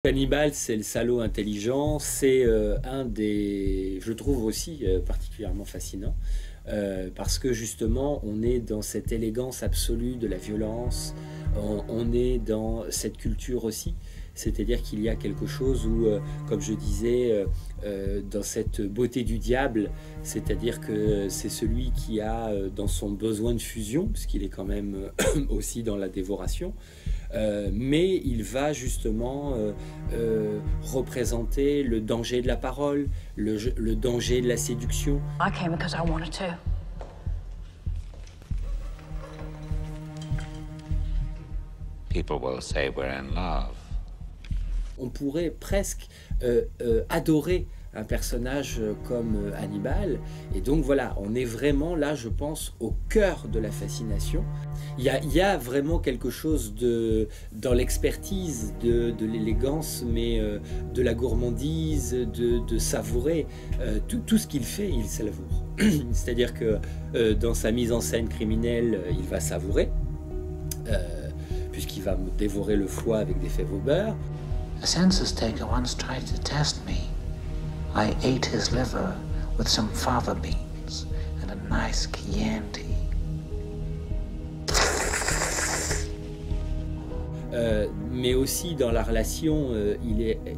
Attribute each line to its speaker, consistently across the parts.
Speaker 1: Hannibal, c'est le salaud intelligent, c'est un des, je trouve aussi particulièrement fascinant, parce que justement on est dans cette élégance absolue de la violence, on est dans cette culture aussi, c'est-à-dire qu'il y a quelque chose où, comme je disais, dans cette beauté du diable, c'est-à-dire que c'est celui qui a dans son besoin de fusion, puisqu'il est quand même aussi dans la dévoration, mais il va justement représenter le danger de la parole, le danger de la séduction.
Speaker 2: I came because I wanted to.
Speaker 3: People will say we're in love.
Speaker 1: On pourrait presque adorer un personnage comme Hannibal, et donc voilà, on est vraiment là, je pense, au cœur de la fascination. Il y a vraiment quelque chose dans l'expertise de l'élégance, mais de la gourmandise, de savourer. Tout ce qu'il fait, il savoure. C'est-à-dire que dans sa mise en scène criminelle, il va savourer, puisqu'il va me dévorer le foie avec des fèves au beurre.
Speaker 4: A census taker once tried to test me. I ate his liver with some fava beans and a nice Chianti.
Speaker 1: Mais aussi dans la relation,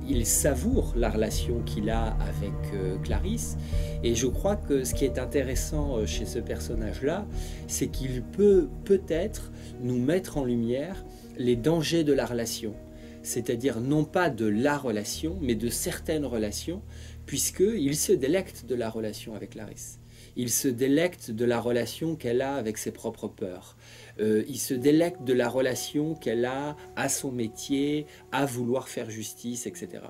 Speaker 1: il savoure la relation qu'il a avec Clarisse, et je crois que ce qui est intéressant chez ce personnage-là, c'est qu'il peut peut-être nous mettre en lumière les dangers de la relation, c'est-à-dire non pas de la relation, mais de certaines relations, puisqu'il se délecte de la relation avec Clarisse. Il se délecte de la relation qu'elle a avec ses propres peurs. Il se délecte de la relation qu'elle a à son métier, à vouloir faire justice, etc.